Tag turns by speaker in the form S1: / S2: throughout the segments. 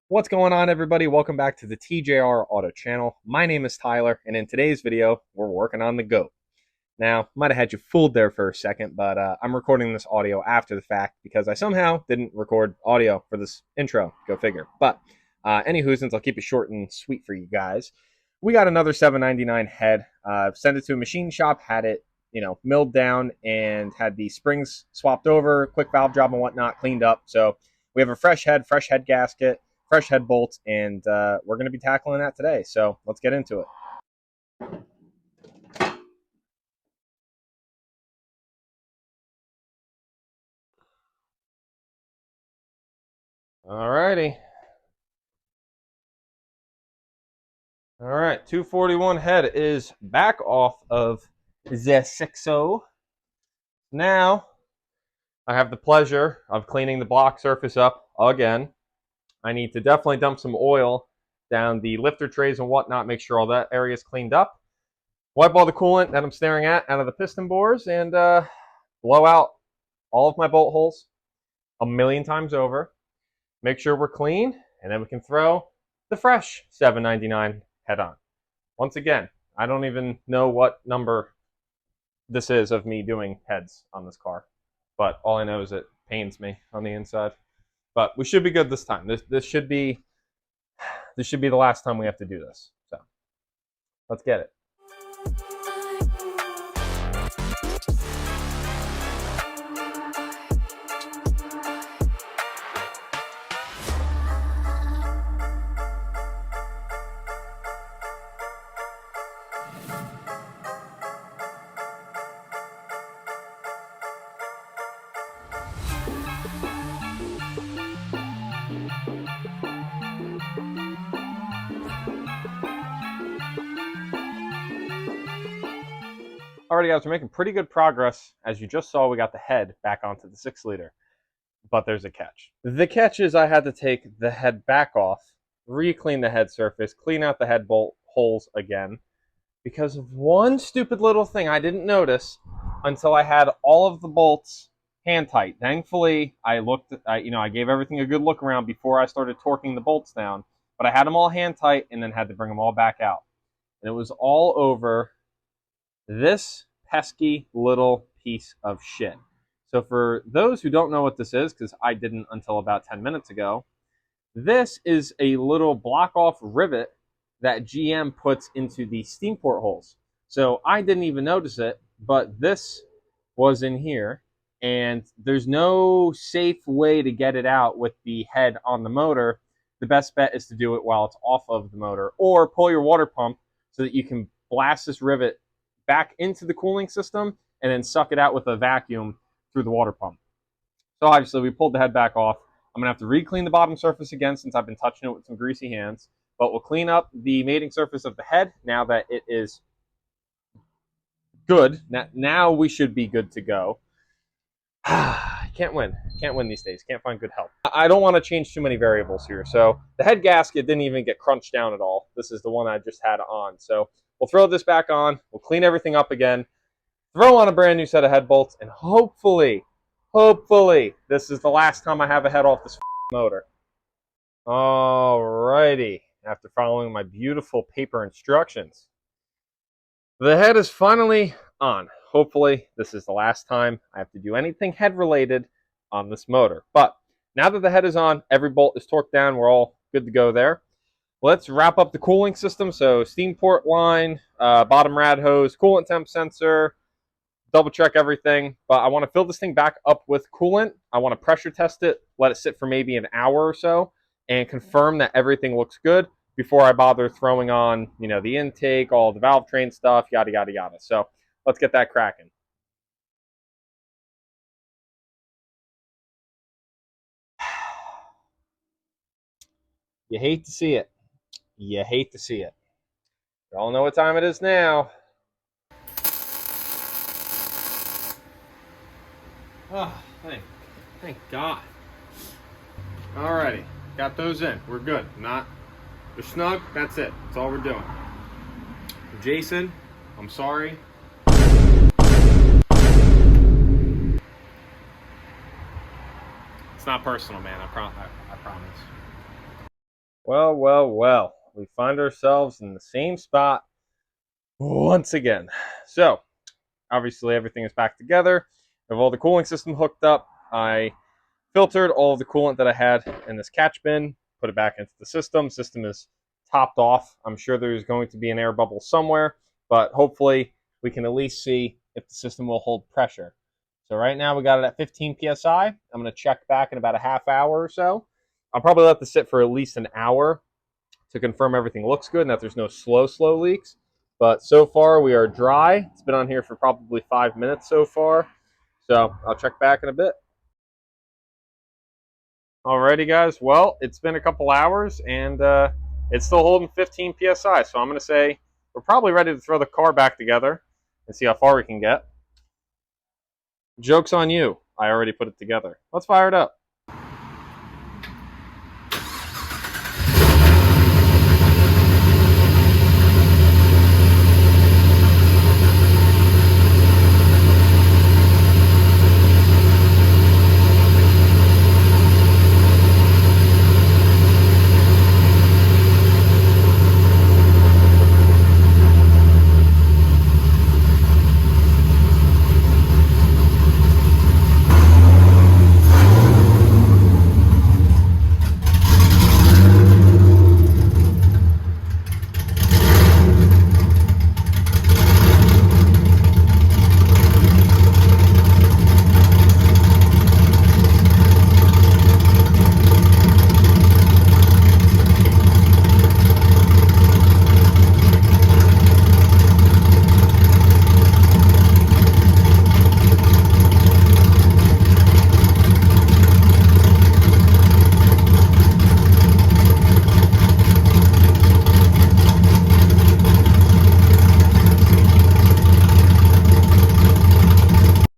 S1: What's going on, everybody? Welcome back to the TJR Auto channel. My name is Tyler, and in today's video, we're working on the GOAT. Now, might have had you fooled there for a second, but I'm recording this audio after the fact because I somehow didn't record audio for this intro. Go figure. But anywho, since I'll keep it short and sweet for you guys, we got another $7.99 head. Sent it to a machine shop, had it milled down, and had the springs swapped over, quick valve job and whatnot, cleaned up. So we have a fresh head gasket, fresh head bolts, and we're going to be tackling that today. So let's get into it. Alrighty. All right, 241 head is back off of the 6.0. Now I have the pleasure of cleaning the block surface up again. I need to definitely dump some oil down the lifter trays and whatnot, make sure all that area is cleaned up. Wipe all the coolant that I'm staring at out of the piston bores and blow out all of my bolt holes a million times over. Make sure we're clean, and then we can throw the fresh $7.99 head on. Once again, I don't even know what number this is of me doing heads on this car, but all I know is it pains me on the inside. But we should be good this time. This should be the last time we have to do this. So let's get it. Alrighty, guys, we're making pretty good progress. As you just saw, we got the head back onto the 6-liter, but there's a catch. The catch is I had to take the head back off, re-clean the head surface, clean out the head bolt holes again, because of one stupid little thing I didn't notice until I had all of the bolts hand tight. Thankfully, I gave everything a good look around before I started torquing the bolts down, but I had them all hand tight and then had to bring them all back out. And it was all over this pesky little piece of shit. So for those who don't know what this is, because I didn't until about 10 minutes ago, this is a little block-off rivet that GM puts into the steam port holes. So I didn't even notice it, but this was in here, and there's no safe way to get it out with the head on the motor. The best bet is to do it while it's off of the motor, or pull your water pump so that you can blast this rivet back into the cooling system and then suck it out with a vacuum through the water pump. So obviously we pulled the head back off. I'm gonna have to re-clean the bottom surface again since I've been touching it with some greasy hands, but we'll clean up the mating surface of the head now that it is good. Now we should be good to go. Can't win these days. Can't find good help. I don't want to change too many variables here. So the head gasket didn't even get crunched down at all. This is the one I just had on. So we'll throw this back on. We'll clean everything up again. Throw on a brand new set of head bolts, and hopefully, this is the last time I have a head off this motor. Alrighty. After following my beautiful paper instructions, the head is finally on. Hopefully, this is the last time I have to do anything head-related on this motor. But now that the head is on, every bolt is torqued down, we're all good to go there. Let's wrap up the cooling system. So steam port line, bottom rad hose, coolant temp sensor, double check everything. But I want to fill this thing back up with coolant. I want to pressure test it, let it sit for maybe an hour or so, and confirm that everything looks good before I bother throwing on, the intake, all the valve train stuff, yada, yada, yada. So let's get that cracking. You hate to see it. You hate to see it. You all know what time it is now. Oh, thank God. Alrighty, got those in. We're good. They're snug. That's it. That's all we're doing. Jason, I'm sorry. It's not personal, man. I promise. Well, well, well. We find ourselves in the same spot once again. So, obviously, everything is back together. I have all the cooling system hooked up. I filtered all of the coolant that I had in this catch bin, put it back into the system. System is topped off. I'm sure there's going to be an air bubble somewhere, but hopefully we can at least see if the system will hold pressure. So right now we got it at 15 psi. I'm going to check back in about a half hour or so. I'll probably let this sit for at least an hour to confirm everything looks good and that there's no slow leaks. But so far we are dry. It's been on here for probably 5 minutes so far. So I'll check back in a bit. Alrighty, guys. Well, it's been a couple hours, and it's still holding 15 psi. So I'm going to say we're probably ready to throw the car back together and see how far we can get. Joke's on you. I already put it together. Let's fire it up.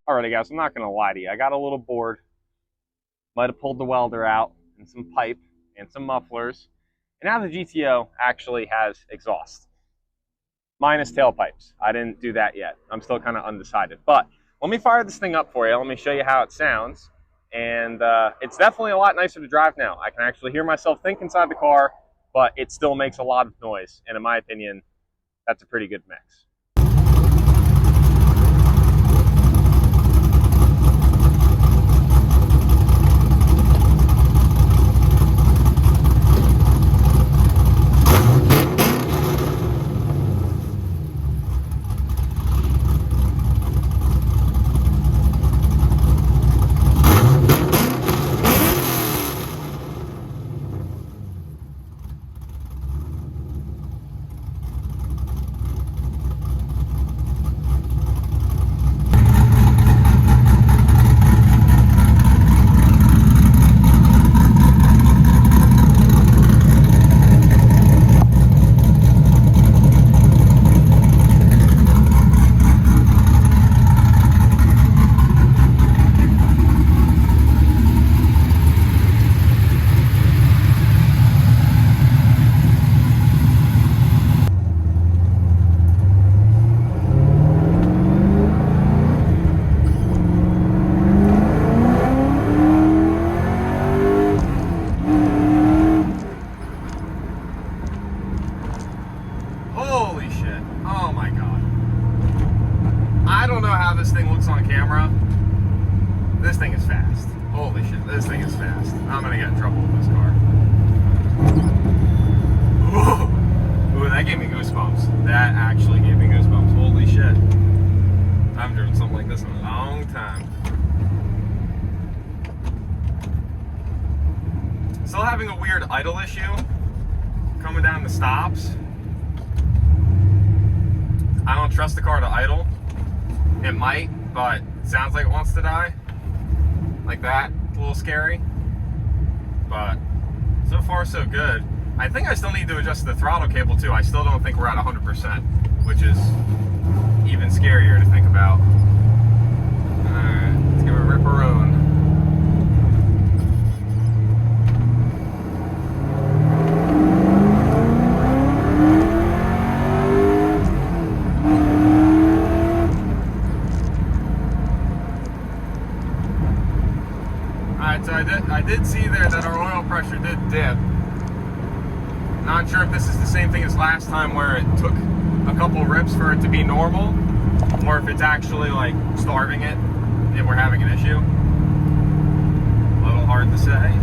S1: Alrighty, guys, I'm not going to lie to you. I got a little bored. Might have pulled the welder out and some pipe and some mufflers. And now the GTO actually has exhaust. Minus tailpipes. I didn't do that yet. I'm still kind of undecided. But let me fire this thing up for you. Let me show you how it sounds. And it's definitely a lot nicer to drive now. I can actually hear myself think inside the car, but it still makes a lot of noise. And in my opinion, that's a pretty good mix. Holy shit. Oh my god. I don't know how this thing looks on camera. This thing is fast. Holy shit, this thing is fast. I'm gonna get in trouble with this car. Ooh, that gave me goosebumps. That actually gave me goosebumps. Holy shit. I haven't driven something like this in a long time. Still having a weird idle issue coming down the stops. I don't trust the car to idle. It might, but it sounds like it wants to die. Like that. A little scary. But so far so good. I think I still need to adjust the throttle cable too. I still don't think we're at 100%, which is even scarier to think about. Alright, let's give it a ripperone. Alright, so I did see there that our oil pressure did dip. Not sure if this is the same thing as last time where it took a couple rips for it to be normal, or if it's actually like starving it and we're having an issue. A little hard to say.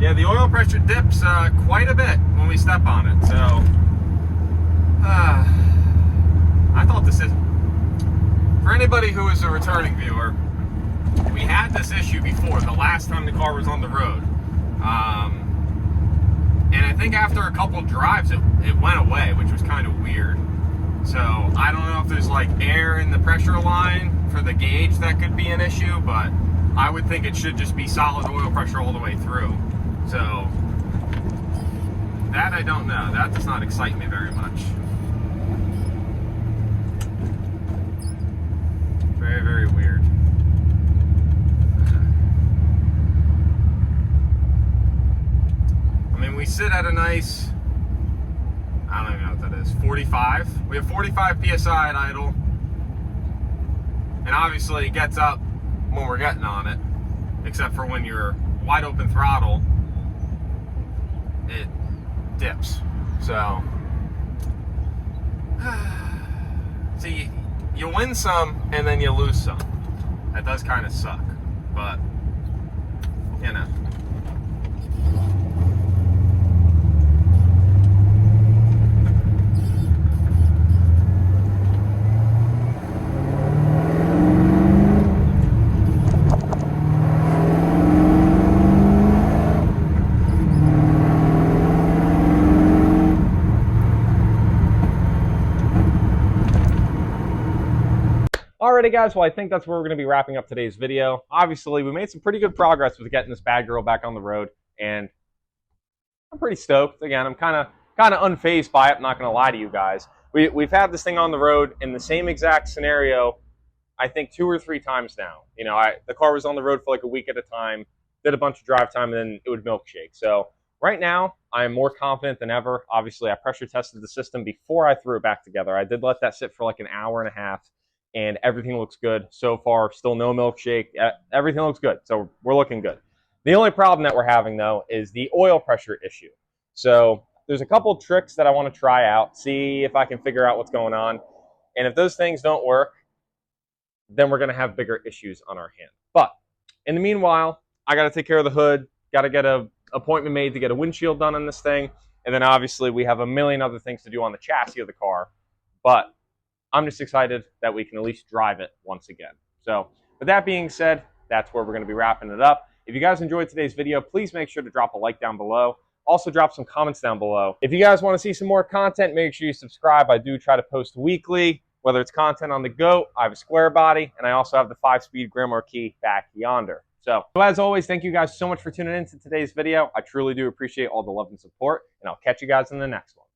S1: Yeah, the oil pressure dips quite a bit when we step on it, so I thought this is, for anybody who is a returning viewer, we had this issue before, the last time the car was on the road, and I think after a couple drives it went away, which was kind of weird. So I don't know if there's like air in the pressure line for the gauge that could be an issue, but I would think it should just be solid oil pressure all the way through. So that I don't know. That does not excite me very much. Very, very weird. I mean, we sit at a nice, I don't even know what that is, 45. We have 45 PSI at idle. And obviously it gets up when we're getting on it, except for when you're wide open throttle, it dips. So, see, you win some and then you lose some. That does kind of suck, but you know. Alrighty guys, well I think that's where we're going to be wrapping up today's video. Obviously we made some pretty good progress with getting this bad girl back on the road, and I'm pretty stoked. Again, I'm kind of unfazed by it, I'm not going to lie to you guys. We've had this thing on the road in the same exact scenario I think 2 or 3 times now. You know, the car was on the road for like a week at a time, did a bunch of drive time, and then it would milkshake. So right now I am more confident than ever. Obviously I pressure tested the system before I threw it back together. I did let that sit for like an hour and a half. And everything looks good so far. Still no milkshake. Everything looks good, so we're looking good. The only problem that we're having, though, is the oil pressure issue. So there's a couple tricks that I want to try out, see if I can figure out what's going on. And if those things don't work, then we're going to have bigger issues on our hand. But in the meanwhile, I got to take care of the hood, got to get an appointment made to get a windshield done on this thing. And then obviously we have a million other things to do on the chassis of the car. But I'm just excited that we can at least drive it once again. So with that being said, that's where we're going to be wrapping it up. If you guys enjoyed today's video, please make sure to drop a like down below. Also drop some comments down below. If you guys want to see some more content, make sure you subscribe. I do try to post weekly, whether it's content on the GOAT, I have a square body, and I also have the 5-speed Grand Marquis back yonder. So as always, thank you guys so much for tuning in to today's video. I truly do appreciate all the love and support, and I'll catch you guys in the next one.